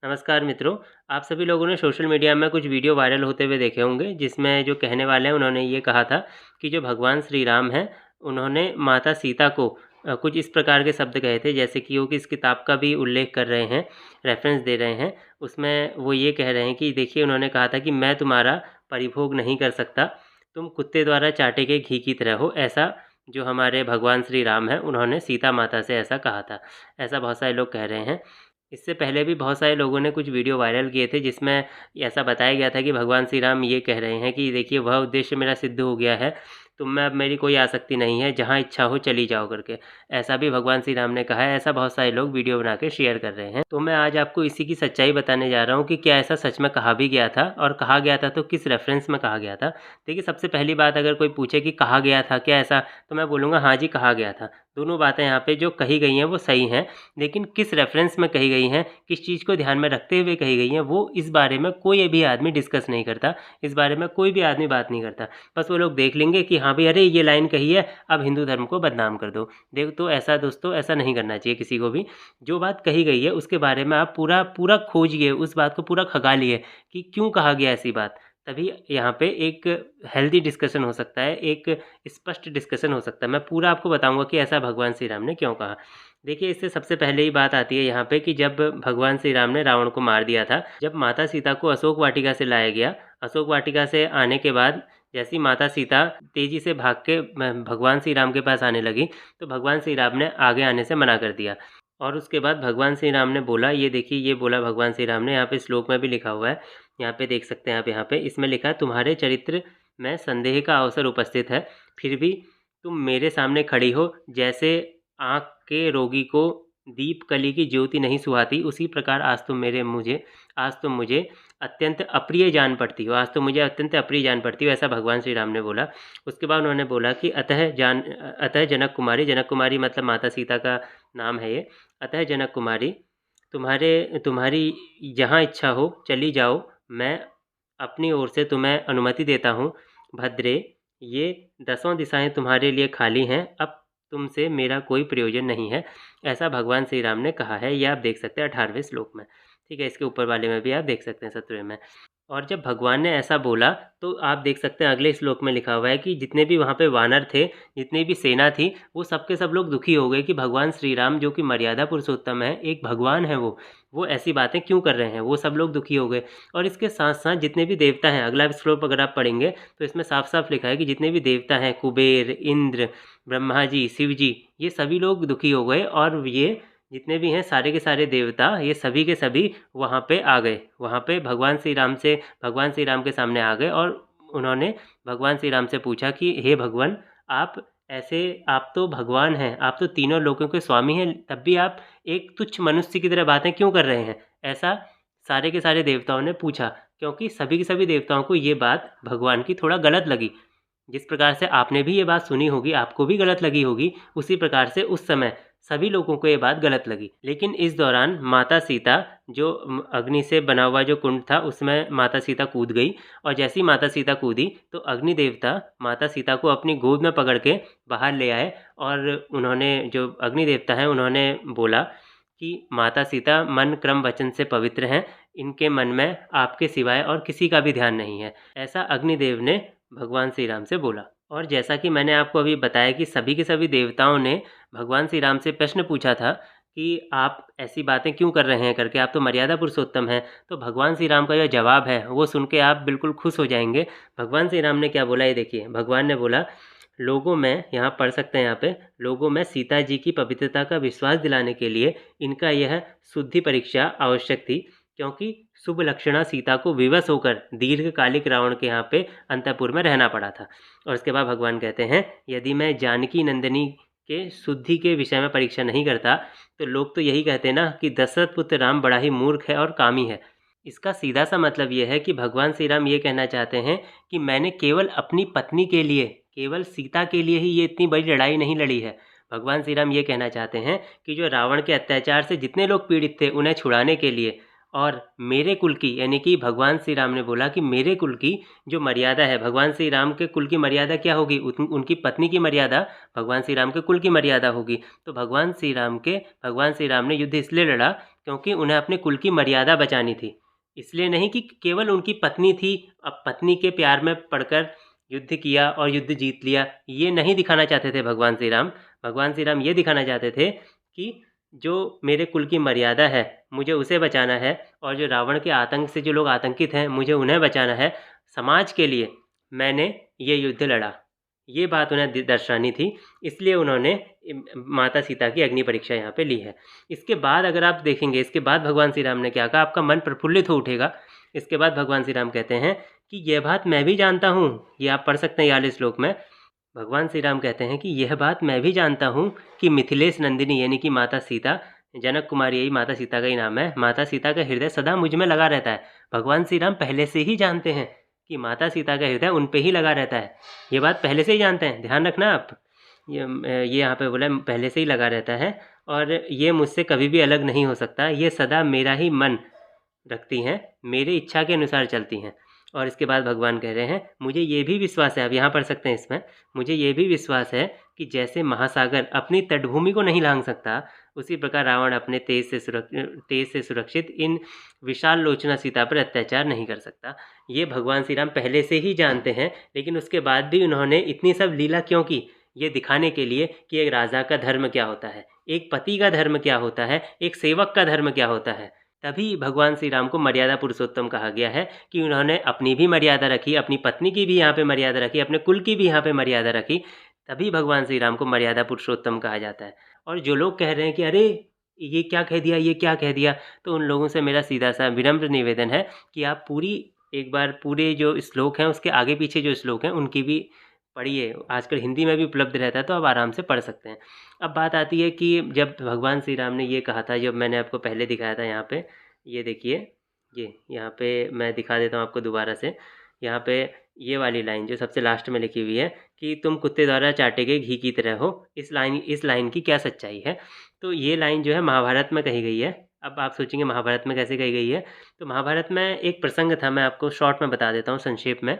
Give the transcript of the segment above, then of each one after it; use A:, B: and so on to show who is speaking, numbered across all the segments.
A: नमस्कार मित्रों, आप सभी लोगों ने सोशल मीडिया में कुछ वीडियो वायरल होते हुए देखे होंगे, जिसमें जो कहने वाले हैं उन्होंने ये कहा था कि जो भगवान श्री राम हैं, उन्होंने माता सीता को कुछ इस प्रकार के शब्द कहे थे, जैसे कि वो किस किताब का भी उल्लेख कर रहे हैं, रेफ़रेंस दे रहे हैं। उसमें वो ये कह रहे हैं कि देखिए उन्होंने कहा था कि मैं तुम्हारा परिभोग नहीं कर सकता, तुम कुत्ते द्वारा चाटे गए घी की तरह हो। ऐसा जो हमारे भगवान श्री राम हैं, उन्होंने सीता माता से ऐसा कहा था। ऐसा बहुत सारे लोग कह रहे हैं। इससे पहले भी बहुत सारे लोगों ने कुछ वीडियो वायरल किए थे, जिसमें ऐसा बताया गया था कि भगवान श्री राम ये कह रहे हैं कि देखिए वह उद्देश्य मेरा सिद्ध हो गया है, तुम में अब मेरी कोई आसक्ति नहीं है, जहाँ इच्छा हो चली जाओ करके। ऐसा भी भगवान श्री राम ने कहा है। ऐसा बहुत सारे लोग वीडियो बना के शेयर कर रहे हैं। तो मैं आज आपको इसी की सच्चाई बताने जा रहा हूँ कि क्या ऐसा सच में कहा भी गया था, और कहा गया था तो किस रेफ़रेंस में कहा गया था। देखिए, सबसे पहली बात, अगर कोई पूछे कि कहा गया था क्या ऐसा, तो मैं बोलूँगा हाँ जी, कहा गया था। दोनों बातें यहाँ पे जो कही गई हैं वो सही हैं, लेकिन किस रेफ़रेंस में कही गई हैं, किस चीज़ को ध्यान में रखते हुए कही गई हैं, वो इस बारे में कोई भी आदमी डिस्कस नहीं करता। इस बारे में कोई भी आदमी बात नहीं करता। बस वो लोग देख लेंगे कि हाँ भाई, अरे ये लाइन कही है, अब हिंदू धर्म को बदनाम कर दो। तो ऐसा दोस्तों, ऐसा नहीं करना चाहिए किसी को भी। जो बात कही गई है उसके बारे में आप पूरा पूरा खोजिए, उस बात को पूरा खगालिए कि क्यों कहा गया ऐसी बात। तभी यहाँ पे एक हेल्दी डिस्कशन हो सकता है, एक स्पष्ट डिस्कशन हो सकता है। मैं पूरा आपको बताऊँगा कि ऐसा भगवान श्री राम ने क्यों कहा। देखिए, इससे सबसे पहले ही बात आती है यहाँ पे कि जब भगवान श्री राम ने रावण को मार दिया था, जब माता सीता को अशोक वाटिका से लाया गया, अशोक वाटिका से आने के बाद जैसी माता सीता तेज़ी से भाग के भगवान श्री राम के पास आने लगी, तो भगवान श्री राम ने आगे आने से मना कर दिया। और उसके बाद भगवान श्री राम ने बोला, ये देखिए ये बोला भगवान श्री राम ने, यहाँ पे श्लोक में भी लिखा हुआ है, यहाँ पे देख सकते हैं आप, यहाँ पे इसमें लिखा है, तुम्हारे चरित्र में संदेह का अवसर उपस्थित है, फिर भी तुम मेरे सामने खड़ी हो। जैसे आँख के रोगी को दीप कली की ज्योति नहीं सुहाती, उसी प्रकार आज तुम मुझे अत्यंत अप्रिय जान पड़ती हो, आज तुम मुझे अत्यंत अप्रिय जान पड़ती हो, ऐसा भगवान श्री राम ने बोला। उसके बाद उन्होंने बोला कि अतः जनक कुमारी, जनक कुमारी मतलब माता सीता का नाम है ये। अतः जनक कुमारी, तुम्हारी जहाँ इच्छा हो चली जाओ, मैं अपनी ओर से तुम्हें अनुमति देता हूँ। भद्रे, ये 10 दिशाएं तुम्हारे लिए खाली हैं, अब तुमसे मेरा कोई प्रयोजन नहीं है, ऐसा भगवान श्री राम ने कहा है। ये आप देख सकते हैं 18वें श्लोक में। ठीक है, इसके ऊपर वाले में भी आप देख सकते हैं 17वें में। और जब भगवान ने ऐसा बोला, तो आप देख सकते हैं अगले श्लोक में लिखा हुआ है कि जितने भी वहाँ पे वानर थे, जितनी भी सेना थी, वो सब के सब लोग दुखी हो गए कि भगवान श्री राम जो कि मर्यादा पुरुषोत्तम है, एक भगवान है, वो ऐसी बातें क्यों कर रहे हैं, वो सब लोग दुखी हो गए। और इसके साथ साथ जितने भी देवता हैं, अगला श्लोक अगर आप पढ़ेंगे तो इसमें साफ साफ लिखा है कि जितने भी देवता हैं, कुबेर, इंद्र, ब्रह्मा जी, शिव जी, ये सभी लोग दुखी हो गए। और ये जितने भी हैं सारे के सारे देवता, ये सभी के सभी वहाँ पे आ गए, वहाँ पे भगवान श्री राम के सामने आ गए। और उन्होंने भगवान श्री राम से पूछा कि हे भगवान, आप तो भगवान हैं, आप तो तीनों लोकों के स्वामी हैं, तब भी आप एक तुच्छ मनुष्य की तरह बातें क्यों कर रहे हैं। ऐसा सारे के सारे देवताओं ने पूछा, क्योंकि सभी के सभी देवताओं को ये बात भगवान की थोड़ा गलत लगी। जिस प्रकार से आपने भी ये बात सुनी होगी, आपको भी गलत लगी होगी, उसी प्रकार से उस समय सभी लोगों को ये बात गलत लगी। लेकिन इस दौरान माता सीता, जो अग्नि से बना हुआ जो कुंड था, उसमें माता सीता कूद गई। और जैसी माता सीता कूदी, तो अग्नि देवता माता सीता को अपनी गोद में पकड़ के बाहर ले आए। और उन्होंने, जो अग्नि देवता हैं, उन्होंने बोला कि माता सीता मन क्रम वचन से पवित्र हैं, इनके मन में आपके सिवाय और किसी का भी ध्यान नहीं है, ऐसा अग्निदेव ने भगवान श्री राम से बोला। और जैसा कि मैंने आपको अभी बताया कि सभी के सभी देवताओं ने भगवान श्री राम से प्रश्न पूछा था कि आप ऐसी बातें क्यों कर रहे हैं करके, आप तो मर्यादा पुरुषोत्तम हैं। तो भगवान श्री राम का जो जवाब है वो सुन के आप बिल्कुल खुश हो जाएंगे। भगवान श्री राम ने क्या बोला, ये देखिए। भगवान ने बोला, लोगों में, यहाँ पढ़ सकते हैं, यहाँ पे, लोगों में सीता जी की पवित्रता का विश्वास दिलाने के लिए इनका यह शुद्धि परीक्षा आवश्यक थी, क्योंकि शुभ लक्षणा सीता को विवश होकर दीर्घकालिक रावण के यहाँ पे अंतःपुर में रहना पड़ा था। और उसके बाद भगवान कहते हैं, यदि मैं जानकी नंदिनी के शुद्धि के विषय में परीक्षा नहीं करता, तो लोग तो यही कहते ना कि दशरथ पुत्र राम बड़ा ही मूर्ख है और कामी है। इसका सीधा सा मतलब ये है कि भगवान श्री राम ये कहना चाहते हैं कि मैंने केवल अपनी पत्नी के लिए, केवल सीता के लिए ही ये इतनी बड़ी लड़ाई नहीं लड़ी है। भगवान श्री राम ये कहना चाहते हैं कि जो रावण के अत्याचार से जितने लोग पीड़ित थे, उन्हें छुड़ाने के लिए, और मेरे कुल की, यानी कि भगवान श्री राम ने बोला कि मेरे कुल की जो मर्यादा है, भगवान श्री राम के कुल की मर्यादा क्या होगी, उनकी पत्नी की मर्यादा भगवान श्री राम के कुल की मर्यादा होगी। तो भगवान श्री राम ने युद्ध इसलिए लड़ा क्योंकि उन्हें अपने कुल की मर्यादा बचानी थी। इसलिए नहीं कि केवल उनकी पत्नी थी, अब पत्नी के प्यार में पड़कर युद्ध किया और युद्ध जीत लिया, ये नहीं दिखाना चाहते थे भगवान श्री राम। भगवान श्री राम ये दिखाना चाहते थे कि जो मेरे कुल की मर्यादा है मुझे उसे बचाना है, और जो रावण के आतंक से जो लोग आतंकित हैं मुझे उन्हें बचाना है। समाज के लिए मैंने ये युद्ध लड़ा, ये बात उन्हें दर्शानी थी। इसलिए उन्होंने माता सीता की अग्नि परीक्षा यहाँ पे ली है। इसके बाद अगर आप देखेंगे, इसके बाद भगवान श्री राम ने क्या कहा, आपका मन प्रफुल्लित हो उठेगा। इसके बाद भगवान श्री राम कहते हैं कि यह बात मैं भी जानता हूँ, ये आप पढ़ सकते हैं 41 श्लोक में। भगवान श्री राम कहते हैं कि यह बात मैं भी जानता हूँ कि मिथिलेश नंदिनी यानी कि माता सीता, जनक कुमारी यही माता सीता का ही नाम है, माता सीता का हृदय सदा मुझ में लगा रहता है। भगवान श्री राम पहले से ही जानते हैं कि माता सीता का हृदय उन पे ही लगा रहता है। ये बात पहले से ही जानते हैं, ध्यान रखना आप। ये यहाँ पे बोला पहले से ही लगा रहता है, और ये मुझसे कभी भी अलग नहीं हो सकता। ये सदा मेरा ही मन रखती हैं, मेरी इच्छा के अनुसार चलती हैं। और इसके बाद भगवान कह रहे हैं मुझे ये भी विश्वास है, आप यहाँ पढ़ सकते हैं इसमें, मुझे ये भी विश्वास है कि जैसे महासागर अपनी तटभूमि को नहीं लांघ सकता, उसी प्रकार रावण अपने तेज से सुरक्षित इन विशाल लोचना सीता पर अत्याचार नहीं कर सकता। ये भगवान श्री राम पहले से ही जानते हैं, लेकिन उसके बाद भी उन्होंने इतनी सब लीला क्यों की? ये दिखाने के लिए कि एक राजा का धर्म क्या होता है, एक पति का धर्म क्या होता है, एक सेवक का धर्म क्या होता है। तभी भगवान श्री राम को मर्यादा पुरुषोत्तम कहा गया है कि उन्होंने अपनी भी मर्यादा रखी, अपनी पत्नी की भी यहाँ पे मर्यादा रखी, अपने कुल की भी यहाँ पे मर्यादा रखी। तभी भगवान श्री राम को मर्यादा पुरुषोत्तम कहा जाता है। और जो लोग कह रहे हैं कि अरे ये क्या कह दिया, ये क्या कह दिया, तो उन लोगों से मेरा सीधा सा विनम्र निवेदन है कि आप एक बार पूरे जो श्लोक हैं उसके आगे पीछे जो श्लोक हैं उनकी भी पढ़िए। आजकल हिंदी में भी उपलब्ध रहता है, तो आप आराम से पढ़ सकते हैं। अब बात आती है कि जब भगवान श्री राम ने ये कहा था, जब मैंने आपको पहले दिखाया था यहाँ पे, ये देखिए, ये यहाँ पे मैं दिखा देता हूँ आपको दोबारा से। यहाँ पे ये वाली लाइन जो सबसे लास्ट में लिखी हुई है कि तुम कुत्ते द्वारा चाटे गए घी की तरह हो, इस लाइन की क्या सच्चाई है? तो ये लाइन जो है महाभारत में कही गई है। अब आप सोचेंगे महाभारत में कैसे कही गई है? तो महाभारत में एक प्रसंग था, मैं आपको शॉर्ट में बता देता हूँ संक्षेप में।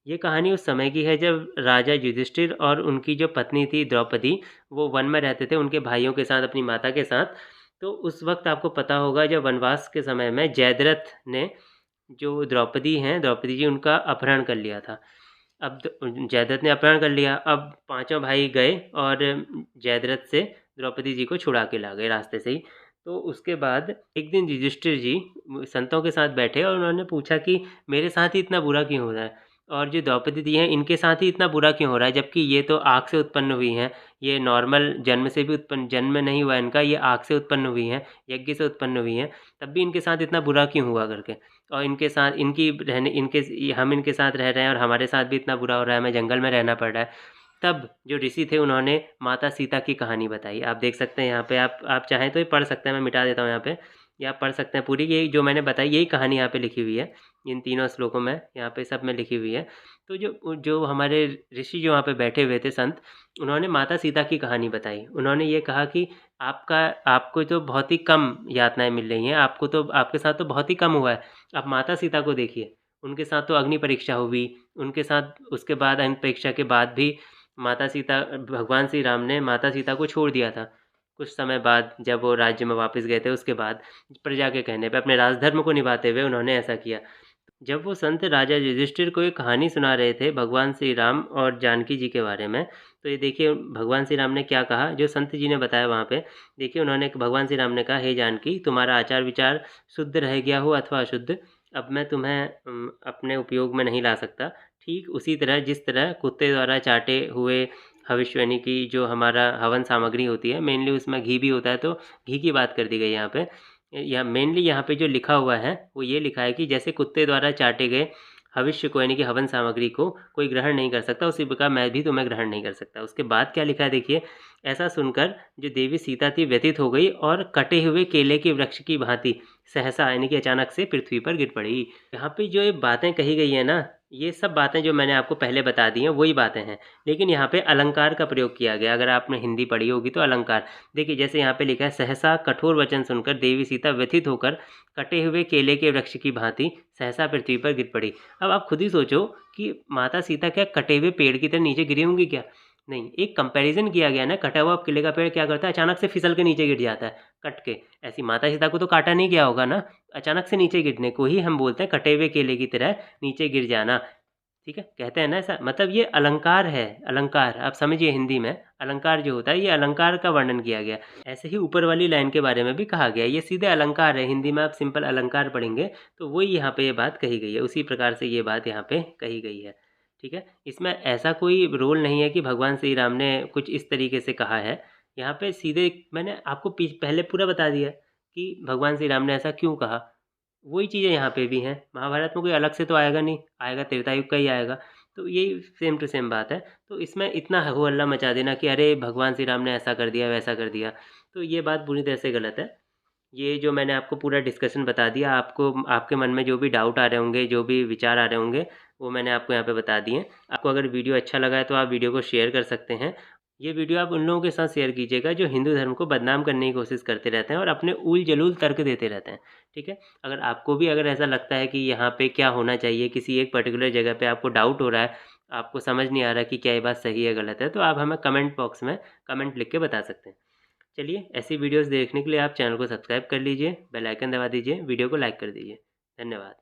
A: ये कहानी उस समय की है जब राजा युधिष्ठिर और उनकी जो पत्नी थी द्रौपदी, वो वन में रहते थे उनके भाइयों के साथ, अपनी माता के साथ। तो उस वक्त आपको पता होगा जब वनवास के समय में जयद्रथ ने, जो द्रौपदी हैं, द्रौपदी जी, उनका अपहरण कर लिया था। अब जयद्रथ ने अपहरण कर लिया, अब पांचों भाई गए और जयद्रथ से द्रौपदी जी को छुड़ा के ला गए रास्ते से ही। तो उसके बाद एक दिन युधिष्ठिर जी संतों के साथ बैठे और उन्होंने पूछा कि मेरे साथ ही इतना बुरा क्यों हो रहा है, और जो द्रौपदी जी हैं इनके साथ ही इतना बुरा क्यों हो रहा है, जबकि ये तो आग से उत्पन्न हुई हैं, ये नॉर्मल जन्म से भी उत्पन्न, जन्म नहीं हुआ इनका, ये आग से उत्पन्न हुई हैं, यज्ञ से उत्पन्न हुई हैं, तब भी इनके साथ इतना बुरा क्यों हुआ करके। और इनके साथ हम इनके साथ रह रहे हैं और हमारे साथ भी इतना बुरा हो रहा है, हमें जंगल में रहना पड़ रहा है। तब जो ऋषि थे उन्होंने माता सीता की कहानी बताई। आप देख सकते हैं यहाँ पे, आप चाहें तो ये पढ़ सकते हैं, मैं मिटा देता हूँ यहाँ पे, ये आप पढ़ सकते हैं पूरी। ये जो मैंने बताई यही कहानी यहाँ पे लिखी हुई है, इन तीनों श्लोकों में, यहाँ पे सब में लिखी हुई है। तो जो जो हमारे ऋषि जो वहाँ पे बैठे हुए थे संत, उन्होंने माता सीता की कहानी बताई। उन्होंने ये कहा कि आपको तो बहुत ही कम यातनाएं मिल रही हैं, आपके साथ तो बहुत ही कम हुआ है। आप माता सीता को देखिए, उनके साथ तो अग्नि परीक्षा हुई, उनके साथ उसके बाद अग्नि परीक्षा के बाद भी भगवान श्री राम ने माता सीता को छोड़ दिया था। कुछ समय बाद जब वो राज्य में वापस गए थे, उसके बाद प्रजा के कहने पे अपने राजधर्म को निभाते हुए उन्होंने ऐसा किया। जब वो संत राजा युधिष्ठिर को एक कहानी सुना रहे थे भगवान श्री राम और जानकी जी के बारे में, तो ये देखिए भगवान श्री राम ने क्या कहा, जो संत जी ने बताया वहाँ पे। देखिए उन्होंने, भगवान श्री राम ने कहा, हे जानकी, तुम्हारा आचार विचार शुद्ध रह गया हो अथवा अशुद्ध, अब मैं तुम्हें अपने उपयोग में नहीं ला सकता। ठीक उसी तरह जिस तरह कुत्ते द्वारा चाटे हुए हविष्यनी की जो हमारा हवन सामग्री होती है, मेनली उसमें घी भी होता है, तो घी की बात कर दी गई यहाँ पे। या मेनली यहाँ पे जो लिखा हुआ है वो ये लिखा है कि जैसे कुत्ते द्वारा चाटे गए हविष्य को यानी कि हवन सामग्री को कोई ग्रहण नहीं कर सकता, उसी प्रकार मैं भी तुम्हें ग्रहण नहीं कर सकता। उसके बाद क्या लिखा है देखिए, ऐसा सुनकर जो देवी सीता थी व्यथित हो गई और कटे हुए केले के वृक्ष की भांति सहसा यानी कि अचानक से पृथ्वी पर गिर पड़ी। यहाँ पे जो ये बातें कही गई है ना, ये सब बातें जो मैंने आपको पहले बता दी हैं वही बातें हैं, लेकिन यहाँ पे अलंकार का प्रयोग किया गया। अगर आपने हिंदी पढ़ी होगी तो अलंकार देखिए, जैसे यहाँ पे लिखा है, सहसा कठोर वचन सुनकर देवी सीता व्यथित होकर कटे हुए केले के वृक्ष की भांति सहसा पृथ्वी पर गिर पड़ी। अब आप खुद ही सोचो कि माता सीता क्या कटे हुए पेड़ की तरह नीचे गिरी होंगी क्या? नहीं, एक कंपैरिज़न किया गया ना, कटा हुआ केले का पेड़ क्या करता है, अचानक से फिसल के नीचे गिर जाता है, कट के। ऐसी माता सीता को तो काटा नहीं गया होगा ना, अचानक से नीचे गिरने को ही हम बोलते हैं कटे हुए केले की तरह नीचे गिर जाना, ठीक है? कहते हैं ना ऐसा, मतलब ये अलंकार है, अलंकार आप समझिए हिंदी में, अलंकार जो होता है ये अलंकार का वर्णन किया गया। ऐसे ही ऊपर वाली लाइन के बारे में भी कहा गया है, ये सीधे अलंकार है, हिंदी में आप सिंपल अलंकार पढ़ेंगे तो वही यहाँ पे ये बात कही गई है, उसी प्रकार से ये बात यहाँ पे कही गई है, ठीक है? इसमें ऐसा कोई रोल नहीं है कि भगवान श्री राम ने कुछ इस तरीके से कहा है, यहाँ पे सीधे मैंने आपको पहले पूरा बता दिया कि भगवान श्री राम ने ऐसा क्यों कहा। वही चीज़ें यहाँ पे भी हैं, महाभारत में कोई अलग से तो आएगा नहीं, आएगा त्रेता युग का ही आएगा, तो यही सेम टू सेम बात है। तो इसमें इतना हो हल्ला मचा देना कि अरे भगवान श्री राम ने ऐसा कर दिया, वैसा कर दिया, तो ये बात पूरी तरह से गलत है। ये जो मैंने आपको पूरा डिस्कशन बता दिया, आपको आपके मन में जो भी डाउट आ रहे होंगे, जो भी विचार आ रहे होंगे, वो मैंने आपको यहाँ पे बता दिए। आपको अगर वीडियो अच्छा लगा है तो आप वीडियो को शेयर कर सकते हैं। ये वीडियो आप उन लोगों के साथ शेयर कीजिएगा जो हिंदू धर्म को बदनाम करने की कोशिश करते रहते हैं और अपने ऊल-जलूल तर्क देते रहते हैं, ठीक है? अगर आपको भी अगर ऐसा लगता है कि यहाँ पे क्या होना चाहिए, किसी एक पर्टिकुलर जगह पे आपको डाउट हो रहा है, आपको समझ नहीं आ रहा कि क्या ये बात सही है, गलत है, तो आप हमें कमेंट बॉक्स में कमेंट लिख के बता सकते हैं। चलिए, ऐसी वीडियोज़ देखने के लिए आप चैनल को सब्सक्राइब कर लीजिए, बेल आइकन दबा दीजिए, वीडियो को लाइक कर दीजिए। धन्यवाद।